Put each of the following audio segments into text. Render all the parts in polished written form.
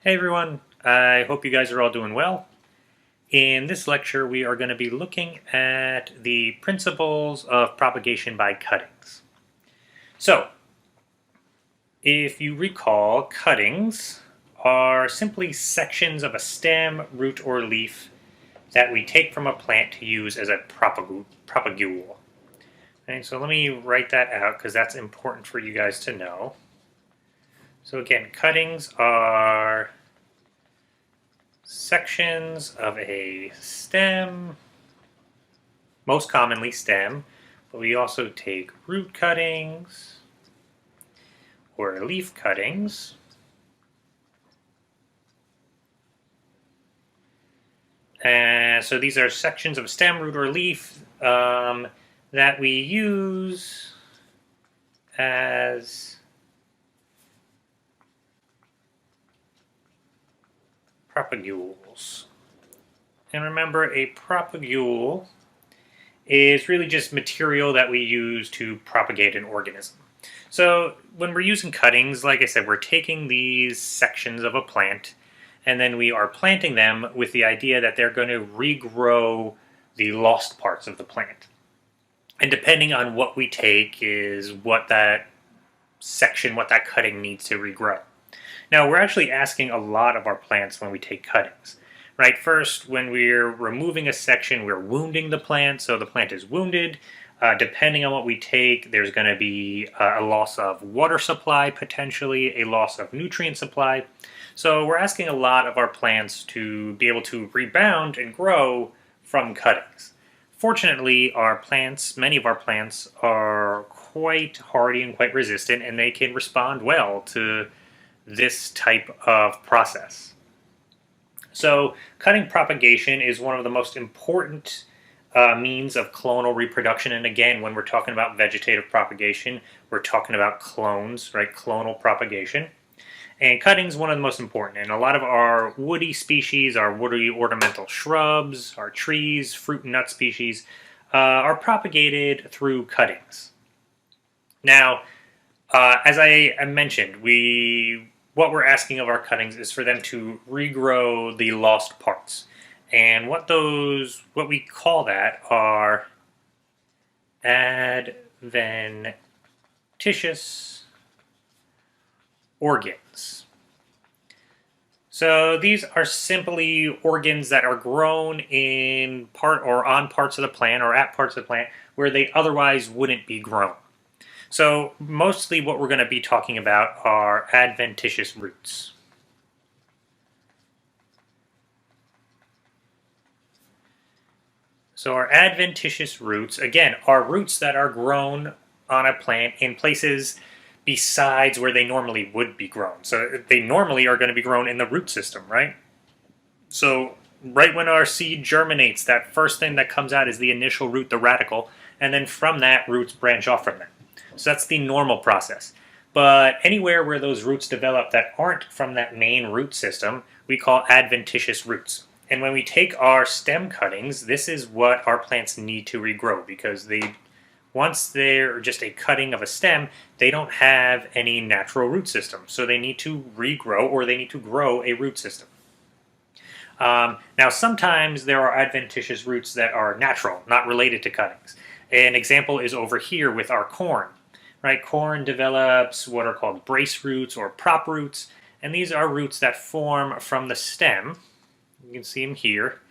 Hey everyone, I hope you guys are all doing well. In this lecture, we are going to be looking at the principles of propagation by cuttings. So, if you recall, cuttings are simply sections of a stem, root, or leaf that we take from a plant to use as a propagule. Okay, so let me write that out because that's important for you guys to know. So again, cuttings are sections of a stem, most commonly stem, but we also take root cuttings or leaf cuttings. And so these are sections of stem, root, or leaf that we use as propagules. And remember, a propagule is really just material that we use to propagate an organism. So when we're using cuttings, like I said, we're taking these sections of a plant and then we are planting them with the idea that they're going to regrow the lost parts of the plant. And depending on what we take is what that section, what that cutting needs to regrow. Now, we're actually asking a lot of our plants when we take cuttings. Right, first, when we're removing a section, we're wounding the plant, so the plant is wounded. Depending on what we take, there's going to be a loss of water supply, potentially, a loss of nutrient supply. So we're asking a lot of our plants to be able to rebound and grow from cuttings. Fortunately, our plants, many of our plants, are quite hardy and quite resistant, and they can respond well to this type of process. So cutting propagation is one of the most important means of clonal reproduction. And again, when we're talking about vegetative propagation, we're talking about clones, right? Clonal propagation. And cutting is one of the most important. And a lot of our woody species, our woody ornamental shrubs, our trees, fruit and nut species, are propagated through cuttings. Now, as I mentioned, what we're asking of our cuttings is for them to regrow the lost parts. And what we call that are adventitious organs. So these are simply organs that are grown in part or on parts of the plant or at parts of the plant where they otherwise wouldn't be grown. So mostly what we're going to be talking about are adventitious roots. So our adventitious roots, again, are roots that are grown on a plant in places besides where they normally would be grown. So they normally are going to be grown in the root system, right? So right when our seed germinates, that first thing that comes out is the initial root, the radical, and then from that, roots branch off from that. So that's the normal process. But anywhere where those roots develop that aren't from that main root system, we call adventitious roots. And when we take our stem cuttings, this is what our plants need to regrow because once they're just a cutting of a stem, they don't have any natural root system. So they need to regrow or they need to grow a root system. Now, sometimes there are adventitious roots that are natural, not related to cuttings. An example is over here with our corn. Right, corn develops what are called brace roots or prop roots, and these are roots that form from the stem. You can see them here,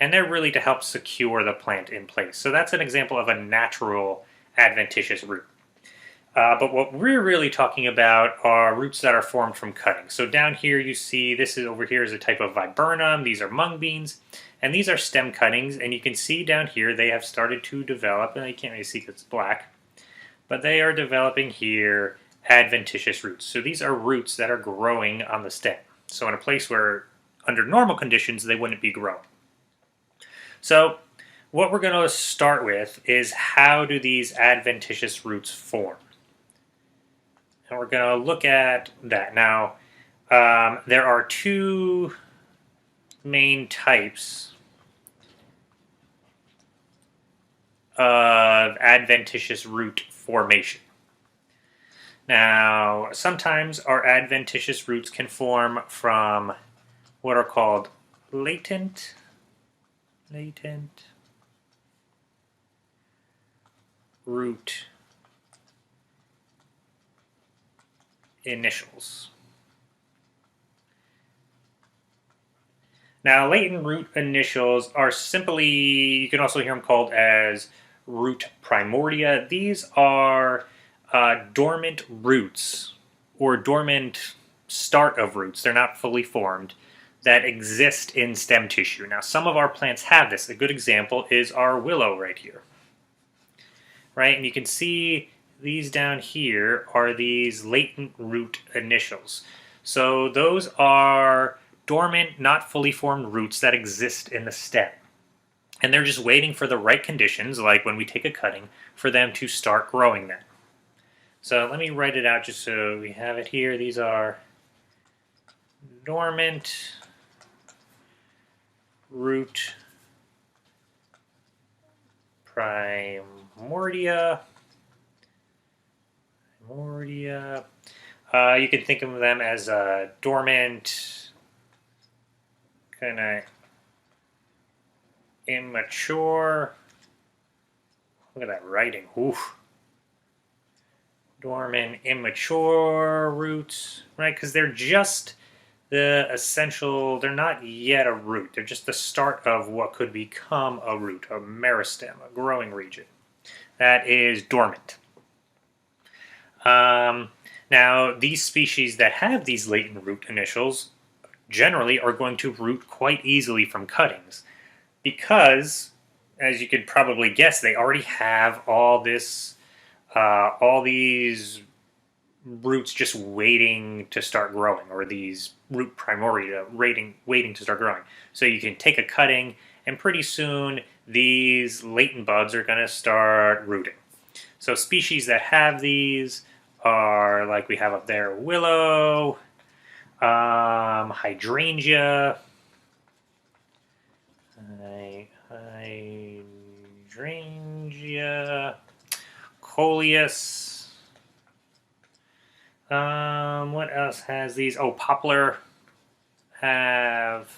and they're really to help secure the plant in place. So that's an example of a natural adventitious root. But what we're really talking about are roots that are formed from cutting. So down here you see this is over here is a type of viburnum. These are mung beans, and these are stem cuttings. And you can see down here they have started to develop, and you can't really see because it's black. But they are developing here adventitious roots. So these are roots that are growing on the stem. So in a place where under normal conditions they wouldn't be growing. So what we're going to start with is how do these adventitious roots form? And we're going to look at that. Now, there are two main types of adventitious root formation. Now, sometimes our adventitious roots can form from what are called latent root initials. Now, latent root initials are simply, you can also hear them called as root primordia. These are dormant roots or dormant start of roots. They're not fully formed that exist in stem tissue. Now, some of our plants have this. A good example is our willow right here. Right, and you can see these down here are these latent root initials. So those are dormant, not fully formed roots that exist in the stem. And they're just waiting for the right conditions, like when we take a cutting, for them to start growing then. So let me write it out just so we have it here. These are dormant root primordia. You can think of them as dormant, kind of immature. Look at that writing. Oof. Dormant, immature roots, right? Because they're just the essential, they're not yet a root. They're just the start of what could become a root, a meristem, a growing region. That is dormant. Now, these species that have these latent root initials generally are going to root quite easily from cuttings because, as you could probably guess, they already have all these roots just waiting to start growing, or these root primordia waiting to start growing. So you can take a cutting, and pretty soon these latent buds are going to start rooting. So species that have these are, like we have up there, willow, hydrangea, coleus. What else has these? Oh, poplar have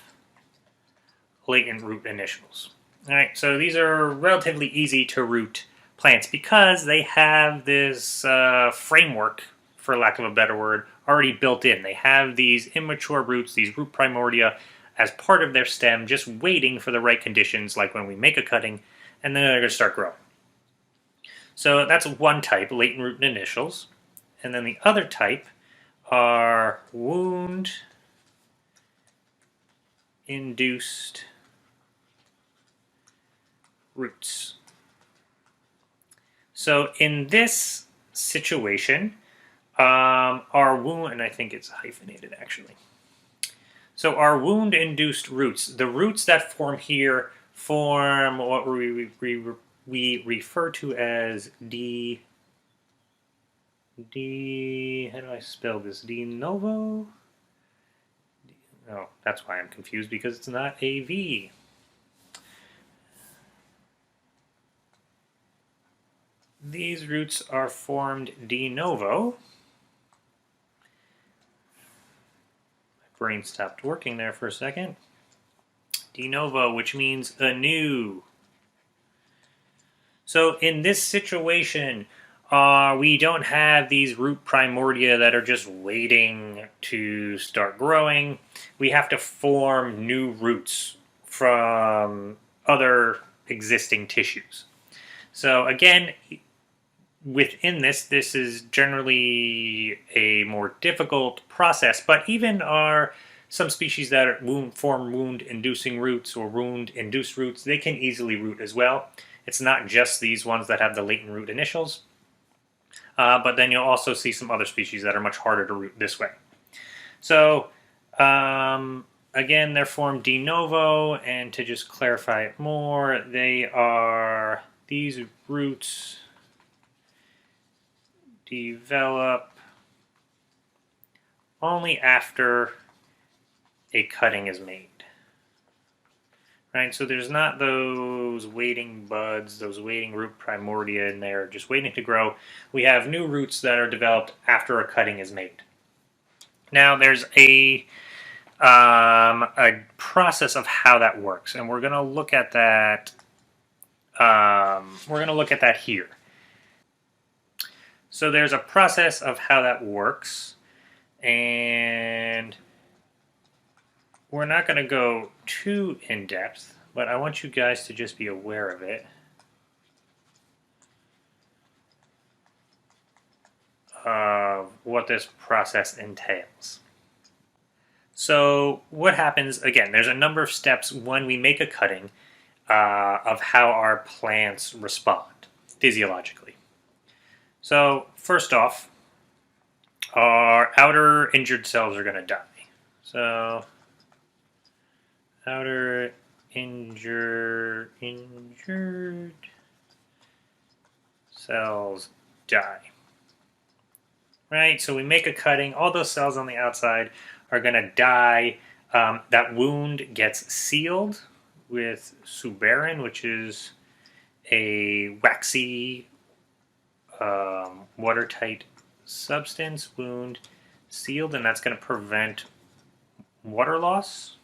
latent root initials. All right, so these are relatively easy to root plants because they have this framework, for lack of a better word, already built in. They have these immature roots, these root primordia, as part of their stem, just waiting for the right conditions, like when we make a cutting, and then they're going to start growing. So that's one type, latent root initials. And then the other type are wound-induced roots. So in this situation, our wound, and I think it's hyphenated actually. So our wound-induced roots, the roots that form here form what we refer to as how do I spell this? De novo? Oh, that's why I'm confused, because it's not a V. These roots are formed de novo. My brain stopped working there for a second. De novo, which means anew. So in this situation, we don't have these root primordia that are just waiting to start growing. We have to form new roots from other existing tissues. So again, within this is generally a more difficult process, but even some species that form wound-inducing roots or wound-induced roots, they can easily root as well. It's not just these ones that have the latent root initials, but then you'll also see some other species that are much harder to root this way. So, again, they're formed de novo, and to just clarify it more, these roots develop only after a cutting is made. right? So there's not those waiting buds, those waiting root primordia in there, just waiting to grow. We have new roots that are developed after a cutting is made. Now there's a process of how that works, and we're going to look at that. We're going to look at that here. So there's a process of how that works, and we're not going to go too in depth, but I want you guys to just be aware of it. Of what this process entails. So what happens, again, there's a number of steps when we make a cutting of how our plants respond physiologically. So first off, our outer injured cells are going to die. So outer injured cells die. Right, so we make a cutting, all those cells on the outside are going to die. That wound gets sealed with suberin, which is a waxy, watertight substance. Wound sealed, and that's going to prevent water loss.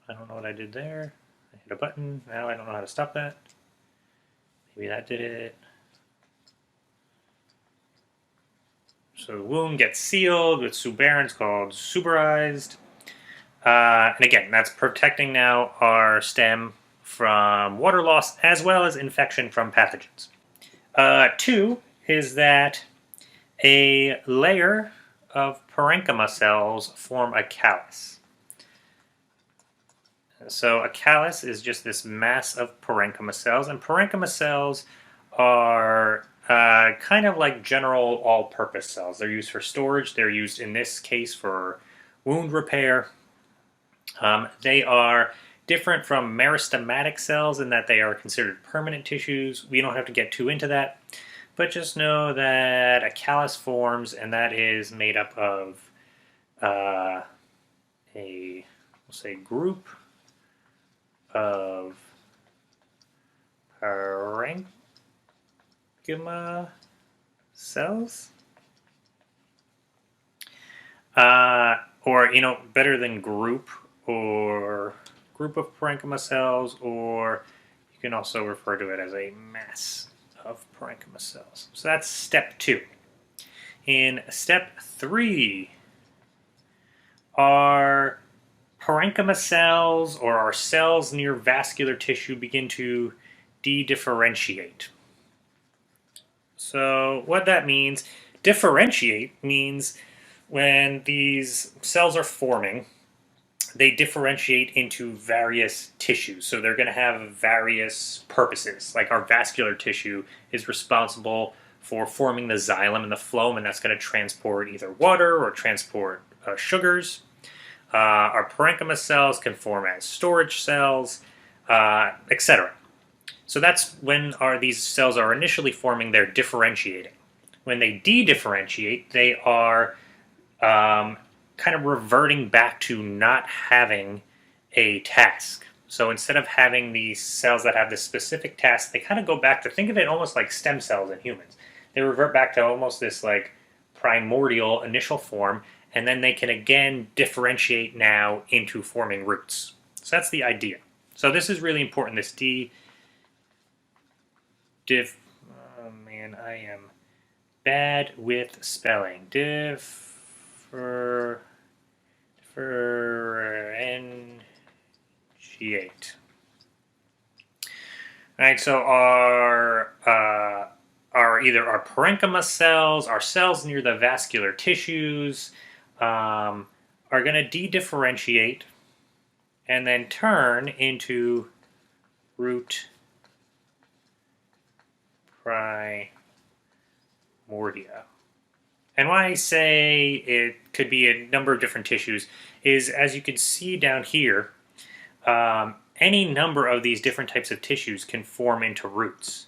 I don't know what I did there. I hit a button. Now I don't know how to stop that. Maybe that did it. So the wound gets sealed with suberin, it's called suberized. And again, that's protecting now our stem from water loss as well as infection from pathogens. 2 is that a layer of parenchyma cells form a callus. So a callus is just this mass of parenchyma cells, and parenchyma cells are kind of like general all-purpose cells. They're used for storage. They're used in this case for wound repair. They are different from meristematic cells in that they are considered permanent tissues. We don't have to get too into that, but just know that a callus forms, and that is made up of we'll say group of parenchyma cells, or better than group, or group of parenchyma cells, or you can also refer to it as a mass of parenchyma cells. So that's step 2. In step 3, our parenchyma cells, or our cells near vascular tissue, begin to de-differentiate. So what that means, differentiate means when these cells are forming, they differentiate into various tissues. So they're going to have various purposes. Like our vascular tissue is responsible for forming the xylem and the phloem, and that's going to transport either water or transport sugars. Our parenchyma cells can form as storage cells, etc. So that's when these cells are initially forming, they're differentiating. When they de-differentiate, they are kind of reverting back to not having a task. So instead of having these cells that have this specific task, they kind of go back to, think of it almost like stem cells in humans. They revert back to almost this like primordial initial form, and then they can again differentiate now into forming roots. So that's the idea. So this is really important, this oh man, I am bad with spelling. Differentiate. Alright, so our either our parenchyma cells, our cells near the vascular tissues, are going to de-differentiate and then turn into root primordia. And why I say it could be a number of different tissues is, as you can see down here, any number of these different types of tissues can form into roots,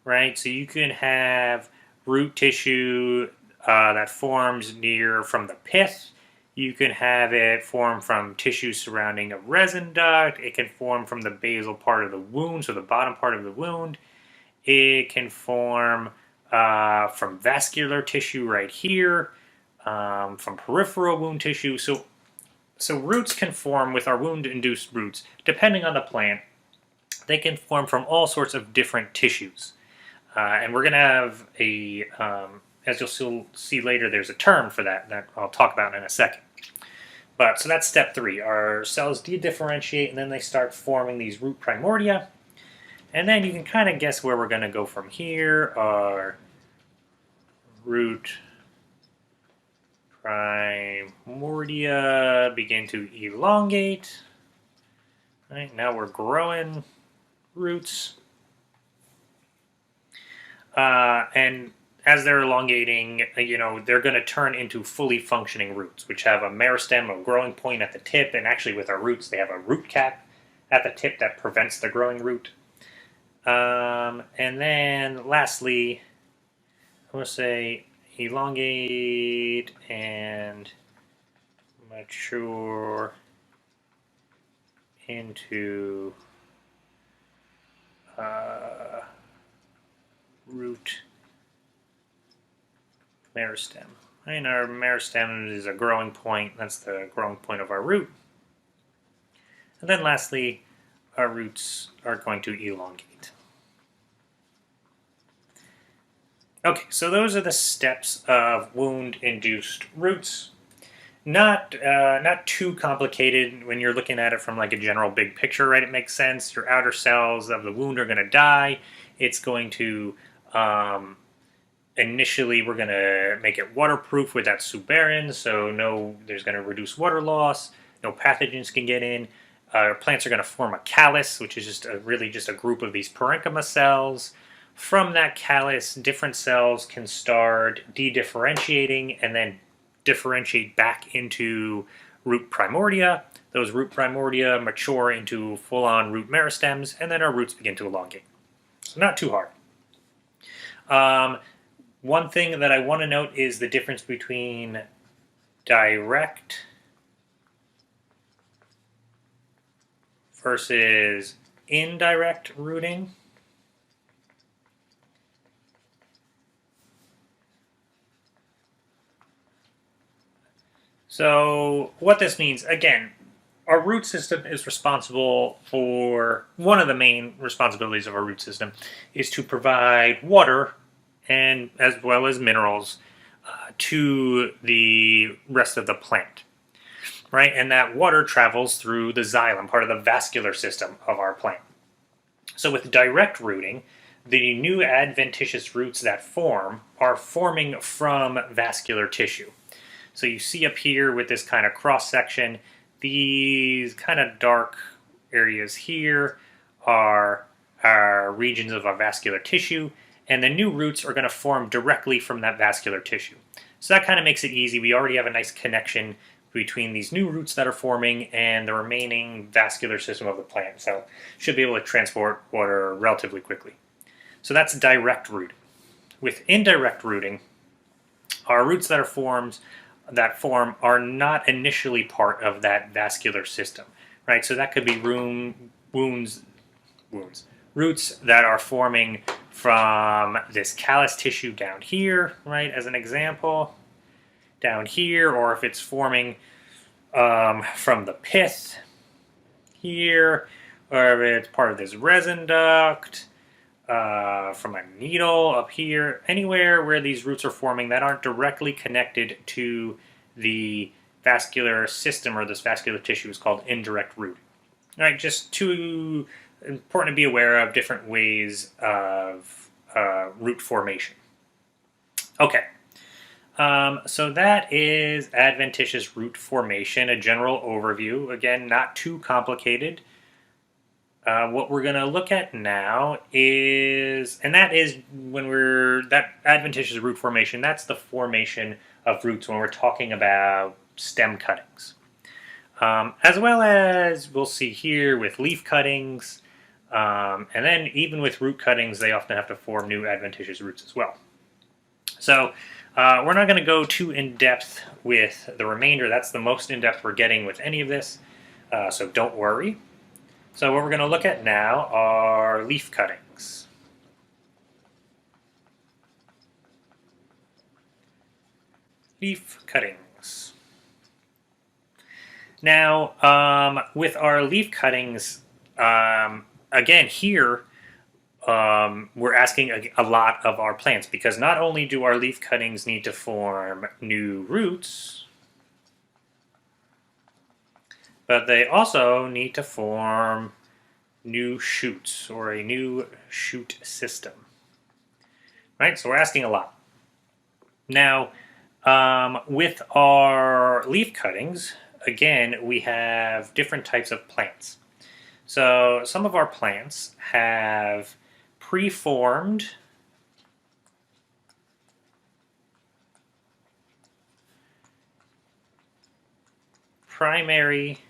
right? So you can have root tissue that forms from the pith. You can have it form from tissue surrounding a resin duct. It can form from the basal part of the wound, so the bottom part of the wound. It can form from vascular tissue right here, from peripheral wound tissue. So roots can form with our wound-induced roots, depending on the plant. They can form from all sorts of different tissues. And we're going to have as you'll see later, there's a term for that I'll talk about in a second. So that's step 3. Our cells de-differentiate, and then they start forming these root primordia. And then you can kind of guess where we're going to go from here. Our root primordia begin to elongate. Right, now we're growing roots. And as they're elongating, they're going to turn into fully functioning roots, which have a meristem, a growing point at the tip, and actually with our roots, they have a root cap at the tip that prevents the growing root. And then lastly, I'm going to say elongate and mature into root meristem. And our meristem is a growing point. That's the growing point of our root. And then lastly, our roots are going to elongate. Okay, so those are the steps of wound-induced roots. Not too complicated when you're looking at it from like a general big picture, right? It makes sense. Your outer cells of the wound are going to die. It's going to initially we're going to make it waterproof with that suberin, so there's going to reduce water loss. No pathogens can get in. Plants are going to form a callus, which is really just a group of these parenchyma cells. From that callus, different cells can start de-differentiating and then differentiate back into root primordia. Those root primordia mature into full-on root meristems, and then our roots begin to elongate. So not too hard. One thing that I want to note is the difference between direct versus indirect rooting. So what this means, again, our root system is responsible for, one of the main responsibilities of our root system is to provide water and as well as minerals to the rest of the plant, right? And that water travels through the xylem, part of the vascular system of our plant. So with direct rooting, the new adventitious roots that form are forming from vascular tissue. So you see up here with this kind of cross section, these kind of dark areas here are regions of our vascular tissue, and the new roots are going to form directly from that vascular tissue. So that kind of makes it easy. We already have a nice connection between these new roots that are forming and the remaining vascular system of the plant. So should be able to transport water relatively quickly. So that's direct rooting. With indirect rooting, our roots that form are not initially part of that vascular system, right? So that could be roots that are forming from this callus tissue down here, right, as an example, down here, or if it's forming from the pith here, or if it's part of this resin duct, from a needle up here, anywhere where these roots are forming that aren't directly connected to the vascular system or this vascular tissue is called indirect rooting. All right, just too important to be aware of different ways of root formation. Okay, so that is adventitious root formation, a general overview. Again, not too complicated. What we're going to look at now is, and that is that adventitious root formation, that's the formation of roots when we're talking about stem cuttings. As well as we'll see here with leaf cuttings, and then even with root cuttings, they often have to form new adventitious roots as well. So We're not going to go too in-depth with the remainder. That's the most in-depth we're getting with any of this, so don't worry. So what we're going to look at now are leaf cuttings. Leaf cuttings. Now, with our leaf cuttings, again here, we're asking a lot of our plants because not only do our leaf cuttings need to form new roots, but they also need to form new shoots or a new shoot system. Right? So we're asking a lot. Now, with our leaf cuttings, again, we have different types of plants. So some of our plants have preformed primary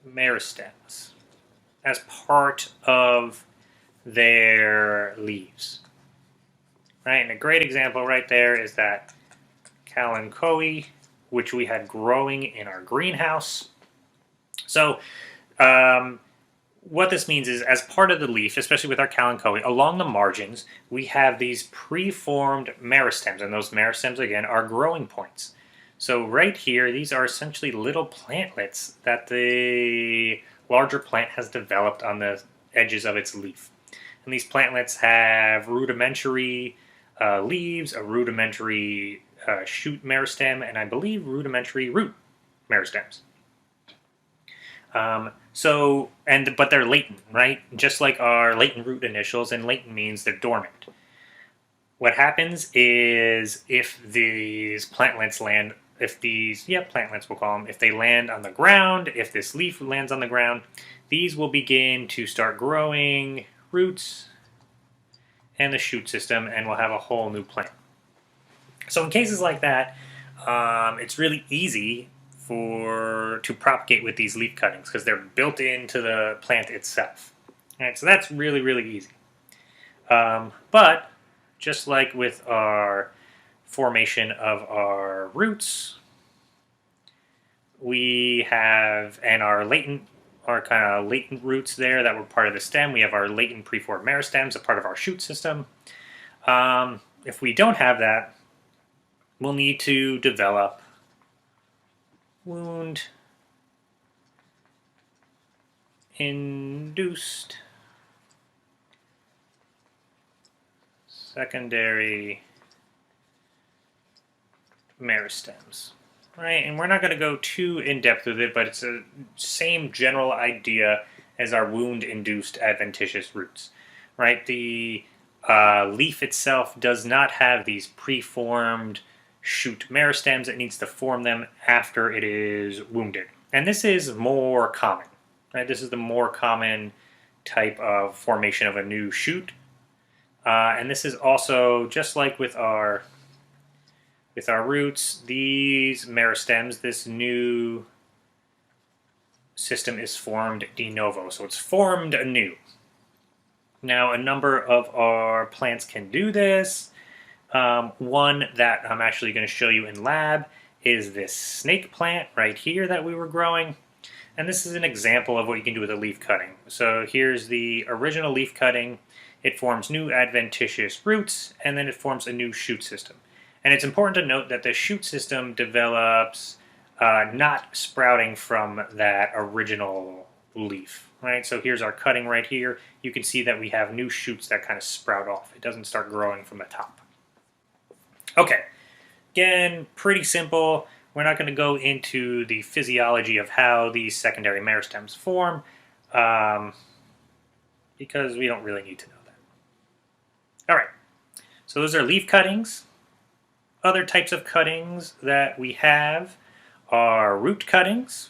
meristems as part of their leaves. Right, and a great example right there is that kalanchoe, which we had growing in our greenhouse. So what this means is, as part of the leaf, especially with our kalanchoe, along the margins, we have these preformed meristems, and those meristems, again, are growing points. So right here, these are essentially little plantlets that the larger plant has developed on the edges of its leaf. And these plantlets have rudimentary leaves, a rudimentary shoot meristem, and I believe rudimentary root meristems. But they're latent, right? Just like our latent root initials, and latent means they're dormant. What happens is if these plantlets land, plantlets we'll call them, if they land on the ground, if this leaf lands on the ground, these will begin to start growing roots and the shoot system, and we'll have a whole new plant. So in cases like that, it's really easy to propagate with these leaf cuttings because they're built into the plant itself. All right, so that's really, really easy. But just like with our formation of our roots, we have, and our kind of latent roots there that were part of the stem, we have our latent preformed meristems, a part of our shoot system. If we don't have that, we'll need to develop wound induced secondary meristems. Right, and we're not going to go too in-depth with it, but it's the same general idea as our wound-induced adventitious roots. Right, the leaf itself does not have these preformed shoot meristems. It needs to form them after it is wounded. And this is more common. Right? This is the more common type of formation of a new shoot. And this is also, just like with our roots, these meristems, this new system is formed de novo. So it's formed anew. Now, a number of our plants can do this. One that I'm actually going to show you in lab is this snake plant right here that we were growing. And this is an example of what you can do with a leaf cutting. So here's the original leaf cutting. It forms new adventitious roots, and then it forms a new shoot system. And it's important to note that the shoot system develops not sprouting from that original leaf. Right? So here's our cutting right here. You can see that we have new shoots that kind of sprout off. It doesn't start growing from the top. Okay, again, pretty simple. We're not going to go into the physiology of how these secondary meristems form because we don't really need to know that. All right, so those are leaf cuttings. Other types of cuttings that we have are root cuttings.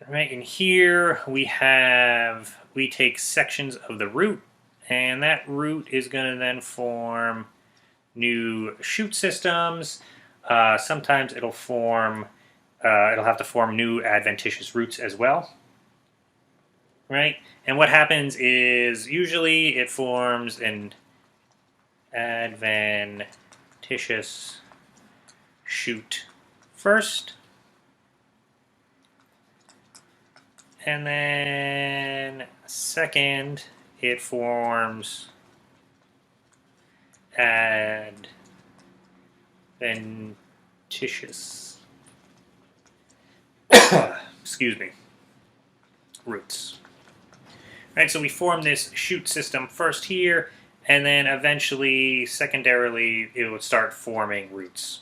Right, and here we take sections of the root, and that root is going to then form new shoot systems. Sometimes it'll form it'll have to form new adventitious roots as well, right? And what happens is usually it forms an adventitious shoot first, and then second it forms adventitious excuse me, roots. Right, so we form this shoot system first here, and then eventually, secondarily, it would start forming roots.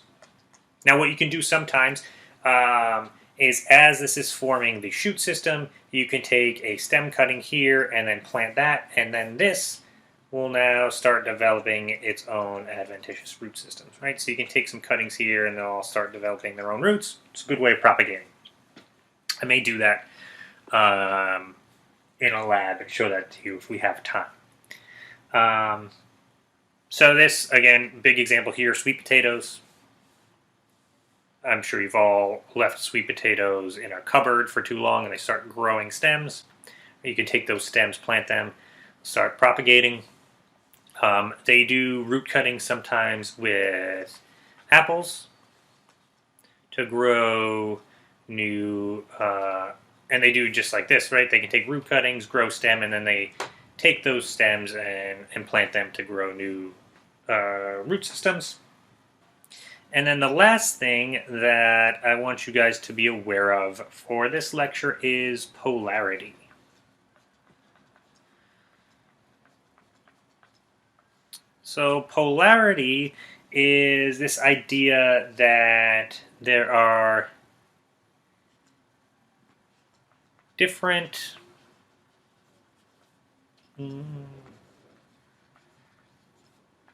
Now, what you can do sometimes is as this is forming the shoot system, you can take a stem cutting here and then plant that, and then this will now start developing its own adventitious root systems, right? So you can take some cuttings here and they'll all start developing their own roots. It's a good way of propagating. I may do that in a lab and show that to you if we have time. So this, again, big example here, sweet potatoes. I'm sure you've all left sweet potatoes in a cupboard for too long and they start growing stems. You can take those stems, plant them, start propagating. They do root cutting sometimes with apples to grow new, and they do just like this, right? They can take root cuttings, grow stem, and then they take those stems and plant them to grow new root systems. And then the last thing that I want you guys to be aware of for this lecture is polarity. So polarity is this idea that there are different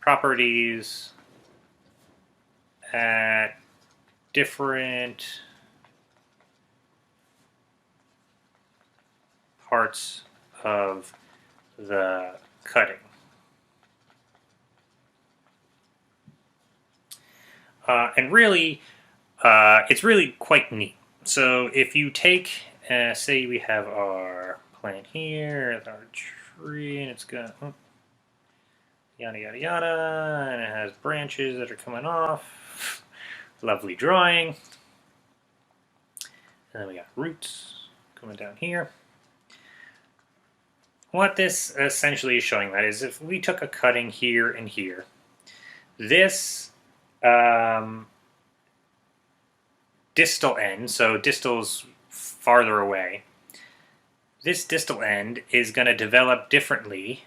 properties at different parts of the cutting. And really, it's really quite neat. So if you take, say we have our plant here, our tree, and it's got yada yada yada, and it has branches that are coming off. Lovely drawing. And then we got roots coming down here. What this essentially is showing that is if we took a cutting here and here, this distal end, so distal's farther away, this distal end is going to develop differently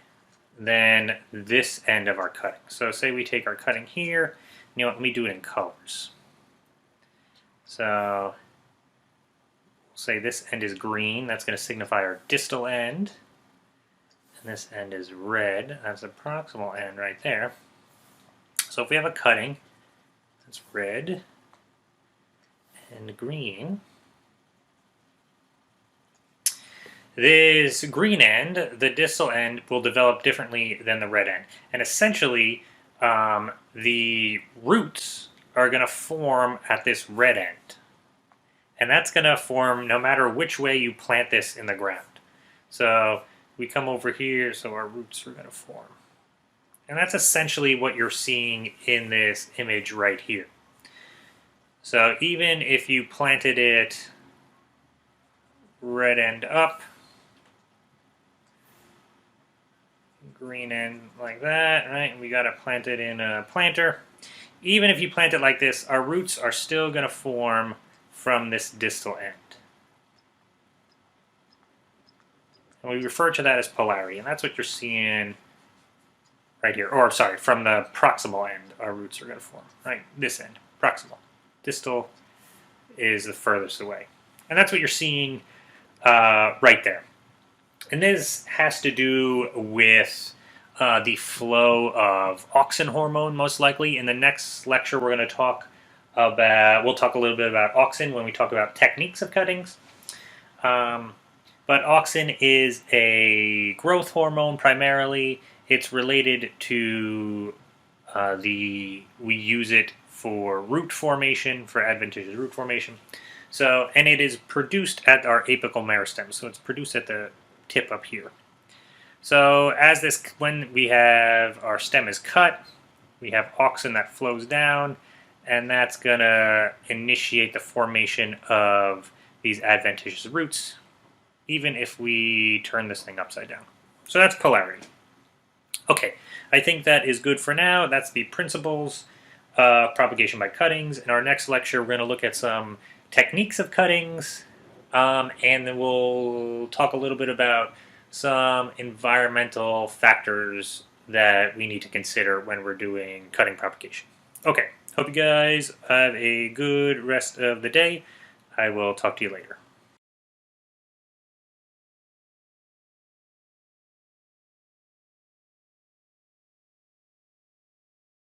than this end of our cutting. So say we take our cutting here, you know what, let me do it in colors. So say this end is green, that's going to signify our distal end, and this end is red, that's the proximal end right there. So if we have a cutting, that's red and green. This green end, the distal end, will develop differently than the red end. And essentially, the roots are going to form at this red end. And that's going to form no matter which way you plant this in the ground. So we come over here, so our roots are going to form. And that's essentially what you're seeing in this image right here. So even if you planted it red end up, green end like that, right? And we got to plant it in a planter. Even if you plant it like this, our roots are still going to form from this distal end. And we refer to that as polarity, and that's what you're seeing right here. Or, sorry, from the proximal end, our roots are going to form, right? This end, proximal. Distal is the furthest away. And that's what you're seeing right there. And this has to do with the flow of auxin hormone, most likely. In the next lecture, we're going to talk about, we'll talk a little bit about auxin when we talk about techniques of cuttings. But auxin is a growth hormone primarily. It's related to we use it for root formation, for adventitious root formation. So, and it is produced at our apical meristem, so it's produced at the tip up here. So as this, when we have our stem is cut, we have auxin that flows down, and that's going to initiate the formation of these adventitious roots, even if we turn this thing upside down. So that's polarity. Okay, I think that is good for now. That's the principles of propagation by cuttings. In our next lecture, we're going to look at some techniques of cuttings, and then we'll talk a little bit about some environmental factors that we need to consider when we're doing cutting propagation. Okay, hope you guys have a good rest of the day. I will talk to you later.